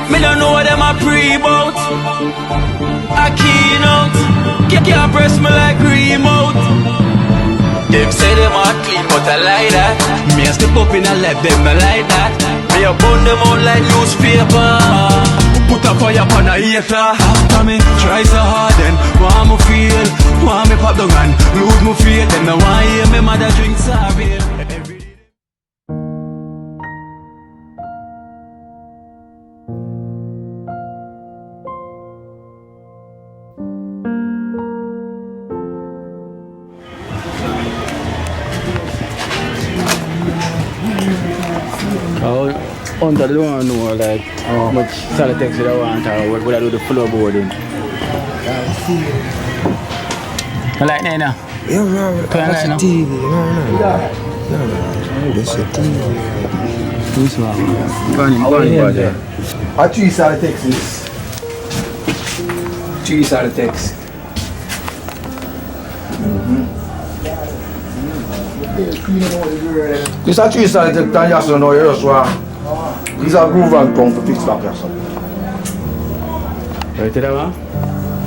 Me don't know what them a pre-bout. A Kino, can't press me like remote. Them say them a clean, but I like that. Me a step up in a left, them I like that. Me a burn them out like newspaper. Put a fire upon a hater. After me try so hard, then want me feel, want me pop down and lose me faith. Them no want hear me mother drink sorry. I don't know like how much Salatex would I want or what would I do the floorboarding. I like that now? Yeah, man, watch the TV. No. This is TV. Who's one? Funny. I choose Salatexes. Choose Salatex. This I choose Salatex and you also know you just want. These are groove and tongue to fix back yourself. Right there, man?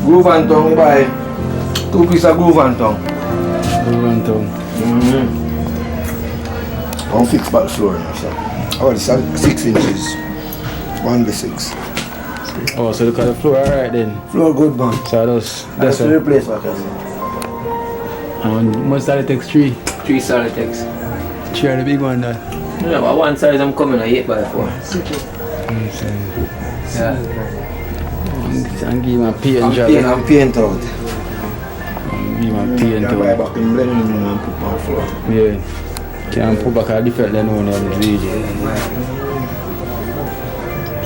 Groove and tongue, you buy 2 pieces of groove and tongue. Groove and tongue. I'll fix back the floor yourself. Oh, it's 6 inches. 1/6. Oh, so look at the floor, alright then. Floor good, man. So that's the replace back yourself. And most Salatex 3? 3 Salatex. 3 are the big one there. No, but one size I'm coming at 8x4. Yeah. And give him a paint job. And paint out. Give him a paint out. Buy back and blend in and put on the floor. Yeah. Can put back a different than one of the video.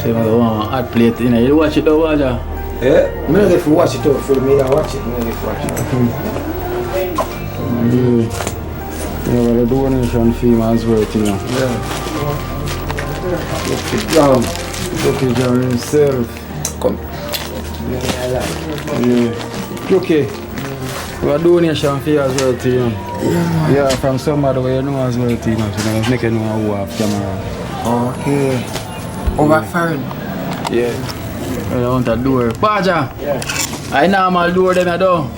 So you want a hot plate, you know, you watch it though, Waja? Yeah, I'm not going to watch it out for me, I watch it, I'm not going to watch it. Yeah, well, the donation fee as well, you know. Yeah. Look it down himself. Come. Yeah. Okay. We have a donation fee as well, you know. Yeah. Yeah, from somebody where you know as well, you know. So let's make it know who have camera. Okay. Over foreign. Yeah. I want a door. Baja! Yeah. I normal door them I do.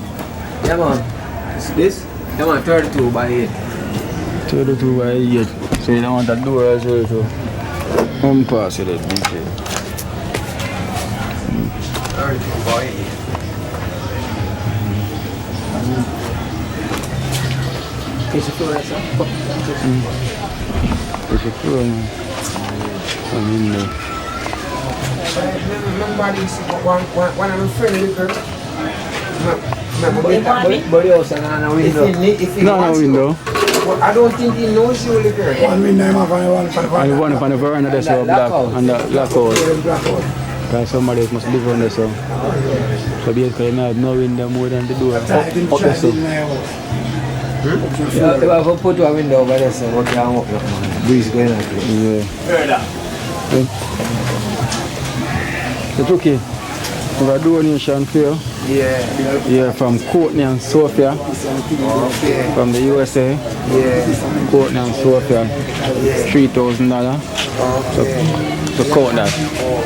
Yeah, man. This? Yeah, man, 32 by 8. 32 by 8. So you don't want a door as well, so. Pass it, DJ. 32 by 8. Is the floor that's up? Is the floor, man? I'm in there. Remember this, one of my friends, girl. But you also not on a window. No window. I don't think he knows you, girl. One window, I'm having And one upon the veranda, there's a black and the blackout. Because somebody else must live on there, so. So basically, you have no window more than the door. Up there, so. You have to put a window over there, so what you have up, breeze going on. Yeah. It's okay. We have a donation for you. Yeah, from Courtney and Sophia. Okay. From the USA. Yeah. Courtney and Sophia. $3,000. Okay. So count that.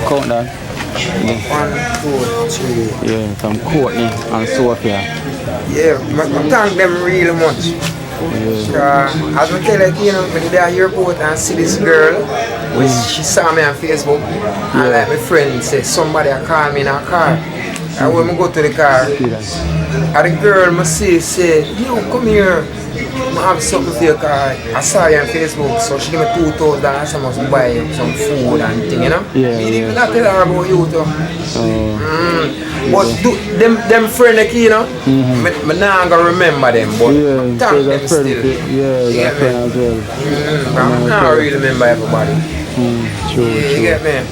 Count that. 1, 2, 3. Yeah, from Courtney and Sophia. Yeah, I thank them really much. Yeah. As I tell you, you know, when they are airport and see this girl, which she saw me on Facebook, and like my friend said, somebody call me in a car. And when I go to the car, and the girl I see said, yo, come here, I have something for your car. I saw you on Facebook, so she gave me $2,000, so I must buy some food and thing, you know? Yeah, Me didn't tell her about you too. But them friends like you know, I'm not gonna remember them, but thank them still. Yeah, that friend as well. I'm not really remember everybody. True. You get me?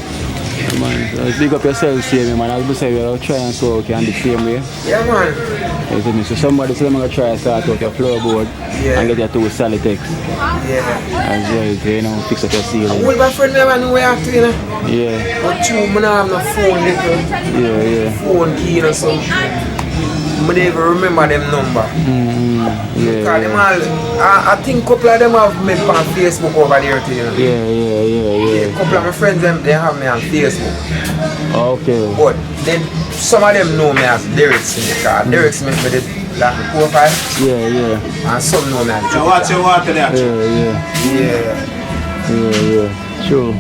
Man, big up yourself, see me, man. As I say, we'll try and so we can do the same way. Yeah, man. You see me? So somebody say I'm gonna try and start out your floorboard and get your 2 Salatex. Yeah. As well, you know, fix up your ceiling. All my friends never know where I have to, you know. Yeah. But you, I have no phone, little. Yeah. Phone key or something. I don't even remember them number. Yeah. Because them all, I think a couple of them have me on Facebook over there too. You know? Yeah. A couple of my friends they have me on Facebook. Okay. But then some of them know me as Lyrics in the car. Lyrics make me the like the profile. Yeah. And some know me as So what's your water there? Yeah. Sure.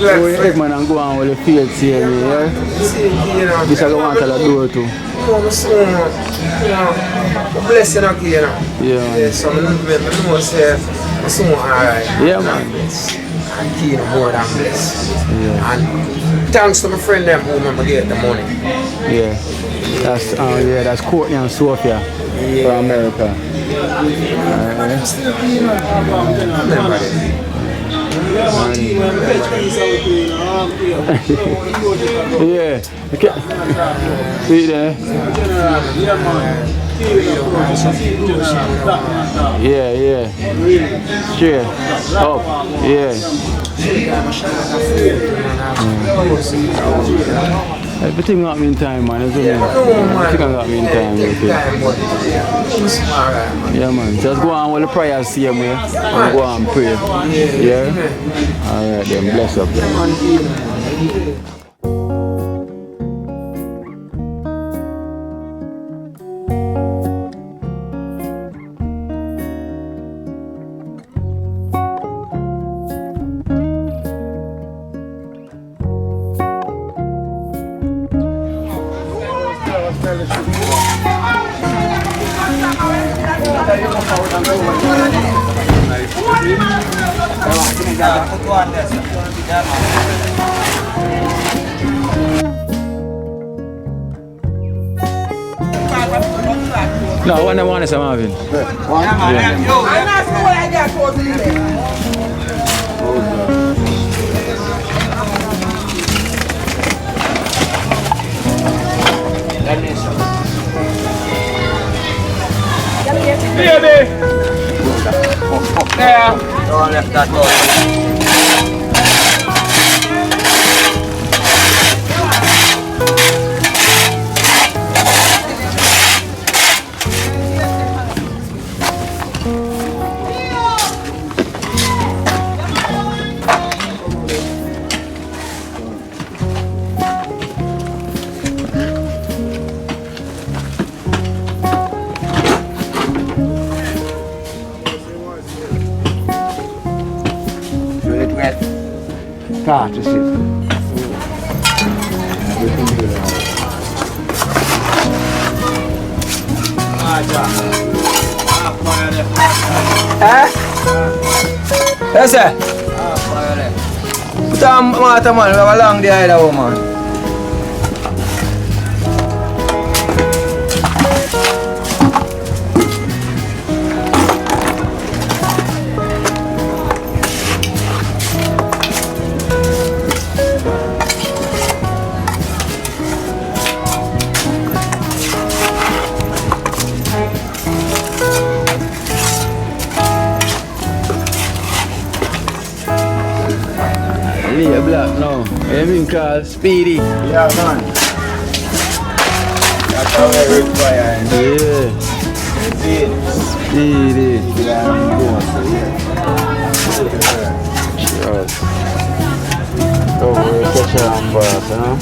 Hey man, I'm going with the field here, yeah? This I go want to do it too. Blessing up here, you know. Yeah. So I know say I'm so alright. Yeah, man. And Kino more than blessed. Yeah. And thanks to my friend them who remember get the money. Yeah. That's Courtney and Sophia from America. Remember them. Yeah. Okay. See there? Yeah. Straight up. Yeah. Everything got me in time, man. Everything got me in time. Yeah, man. Just go on with the prayers, see me. And go on and pray. Yeah? Alright, then. Bless up, then. No, I want to Marvin. Baby! There! Don't left that door. Start to sit. Yes, sir. Put on water, man. We have a long day, either woman. Yeah, black now. I mean called Speedy. Yeah, man. That's how I require. Yeah. Speedy. Sure. Oh, we're catching on fast, huh?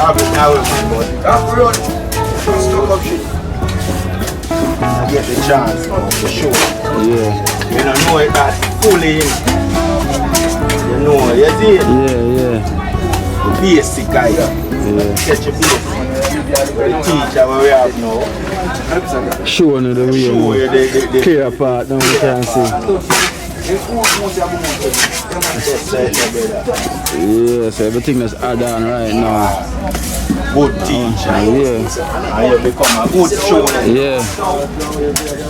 I'll be now with my body. That's run. Stuck up shit. I get the chance now for sure. Yeah. You don't know it that fully in. You know, you see it? Yeah. The basic guy. Yeah. Catch your basic. The teacher what we have now. Showing you the way. Show you the clear part, now we can see. Yes, everything is add on right now. Good teacher. Yeah. And you become a good show. Yeah.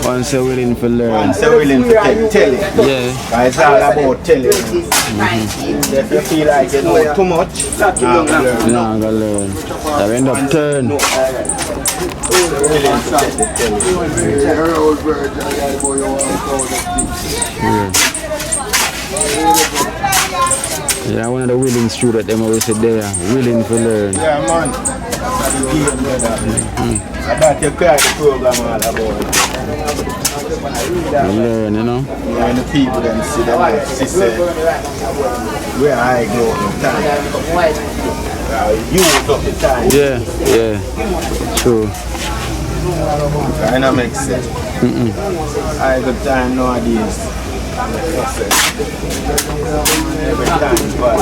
Once you're willing to learn. Once you're willing to tell it. Yeah. It's all about telling. If you feel like you know too much, you're not going to learn. You're not going to learn. I end up turn. Yeah, one of the willing students them always say they are willing to learn. Yeah, man. I thought you crack the program all about. Learn, you know. When the people then see them, she said, where I go all the time. You took the time. Yeah, yeah. True. Kind of makes sense. I got time nowadays. Every time is bad.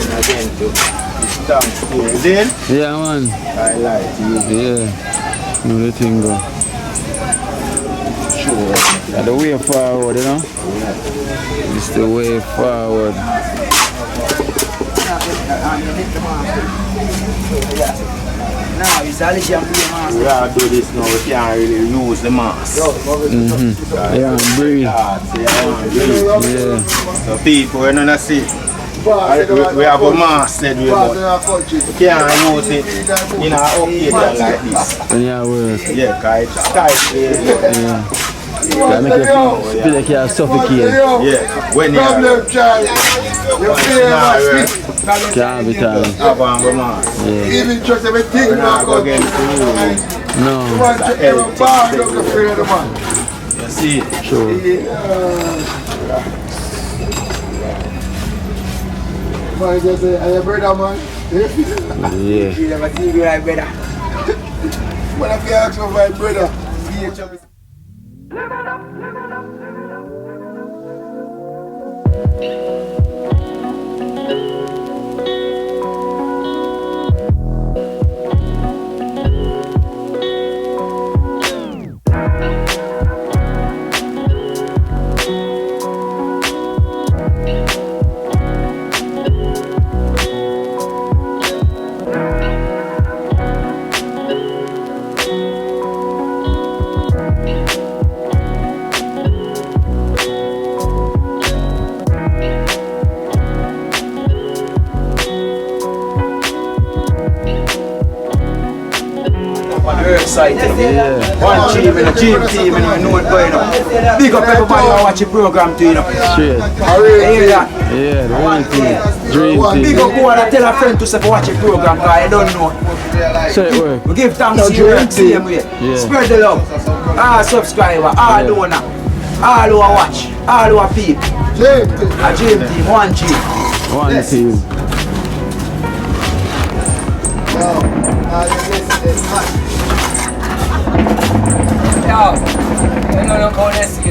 And again, to stand still. Then? Yeah, man. I like you. Yeah. No, the thing go. Sure. Yeah, the way forward, you know? It's the way forward. Now it's all the champion mask. We gotta do this now, we can't really use the mask. Yeah, breathe. Yeah. So people, we're not see. We have a mask said we but we can't use it in our occasion like this. Yeah, work. Yeah, because it's tight. Yeah. That make you feel like you're suffocated. Yeah, when you're Can't be time. have on the mask. Yeah. Even just everything We're not going against the rules. No. You see? Sure. Man, just say, "Hey, brother, man." Yeah. You never see me like brother. When I ask for my brother, Yeah. one team and a dream team and you know what's going on. Big up everybody who watch the program too, you know. Straight. You hear that? Yeah, the one thing. Dream Big team. up who wanna tell a friend to say watch the program because I don't know. So it work. We give thanks to you same way. Yeah. Spread the love. All subscribers, all donor, all who watch, all who peep. A dream team, one team. One team. Yo, no con eso.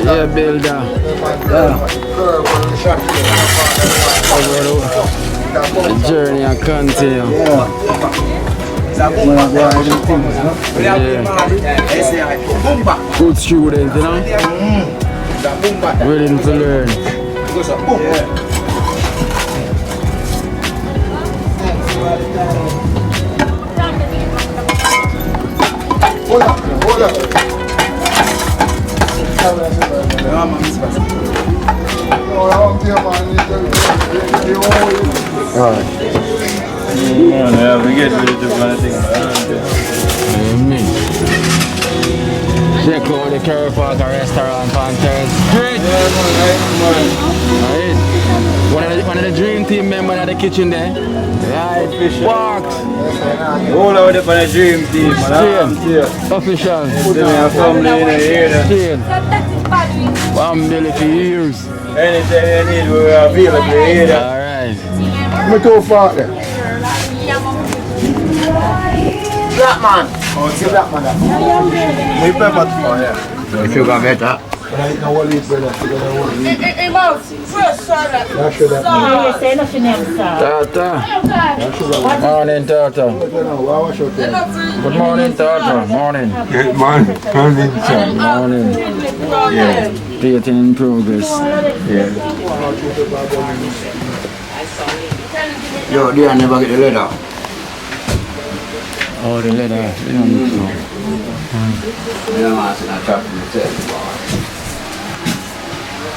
Yeah, builder. The journey and continue. Yeah. Good student, you know? Willing to learn. Hold up. We get ready to run a thing. Amen. Check out the Curry Park restaurant on Thursday. Right. One of the dream team members in the kitchen there. Right. Walks. All out there for the dream team. Official. Still. One million for years. Anything you need, we are available here. Alright. Me too far there. Black man. Oh, it's a black man. We pepper for here. Sugar better. Right now, what is brother? Tata. Morning, Tata. Good morning, Tata. Morning. Good morning. Morning, sir. Morning. Yeah. Theater in progress. Yeah. Yo, they never get the leather. Oh, the leather. You don't need to. Yeah, man, I chop myself.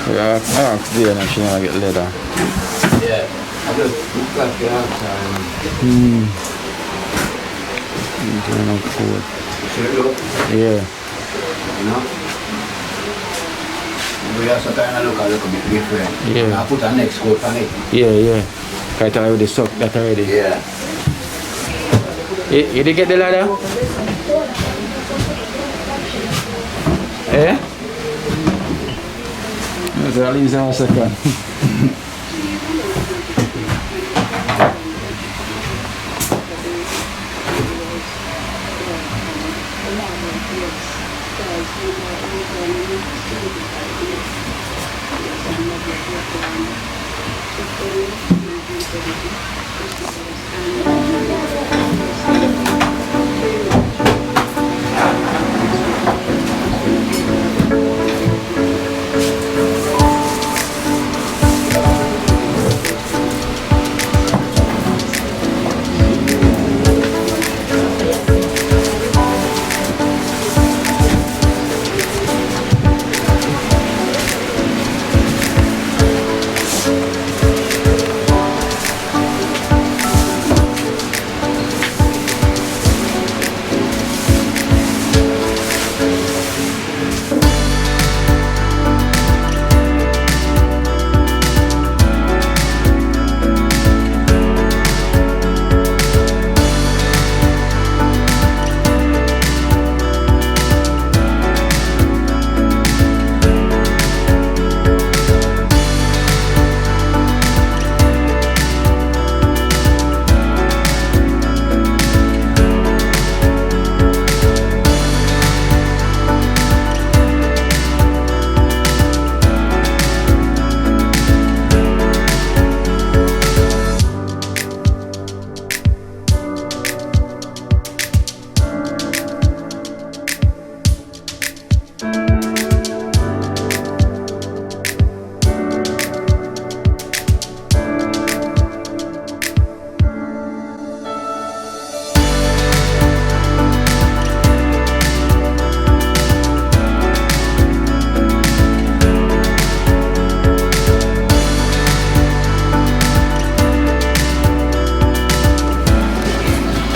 Yeah, I asked there and she never get leather. Yeah, I just look like the outside. Turn out cool. Sure, Yeah. you know? We also kind of look a little bit different. Yeah. I put a next coat on it. Yeah. I thought I already sucked that already. Yeah. You did get the ladder? Eh? So I'll use a second.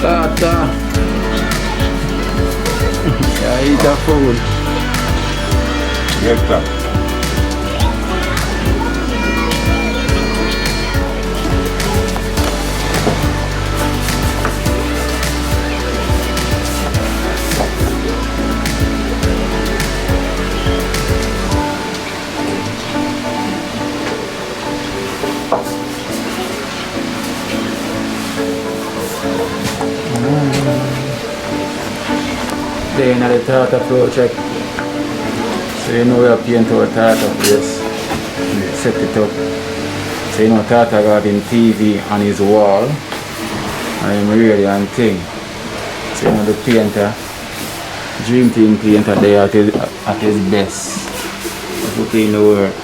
Tata. Yeah, eat that food. Get that. Day in the Tata project. So you know we are paint our Tata place. Set it up. So you know Tata got him TV on his wall. And I'm really on thing. So you know the painter, Dream Team painter there at his best. Put in the work.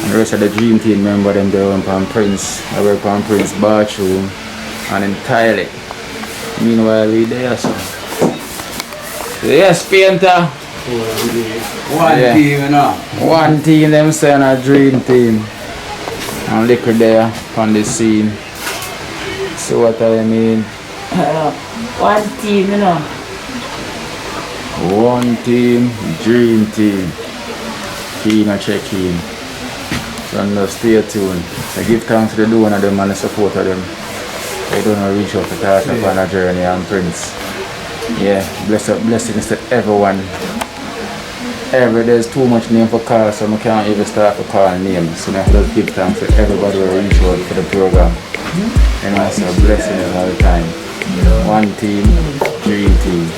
And the rest of the Dream Team member them they work on Prince. I work on Prince bathroom and entirely. Meanwhile we there so. Yes, painter. One team, you know. One team, them saying a dream team. And liquor there on the scene. So what I mean? One team, you know. One team, dream team. Kino check in. So now stay tuned. I give thanks to the donor of them and the support of them. They don't reach out to Tata on a journey and Prince. Yeah, blessings to everyone. There's too much name for call, so I can't even start to call names. So I just give thanks to everybody who reach out for the program. And I say blessings all the time. One team, dream team.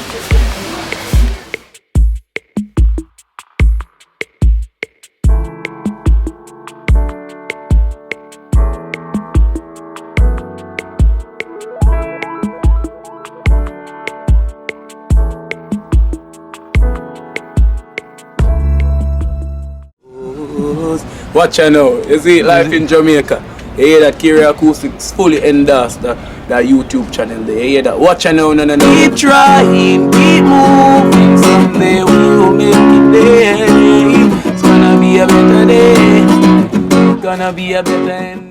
Watch you now. You see life in Jamaica. You hear that Kiri Acoustics fully endorsed that YouTube channel there. You hear that? Watch you now, no. Keep trying, keep moving. Someday we will make it there. It's gonna be a better day. Gonna be a better end.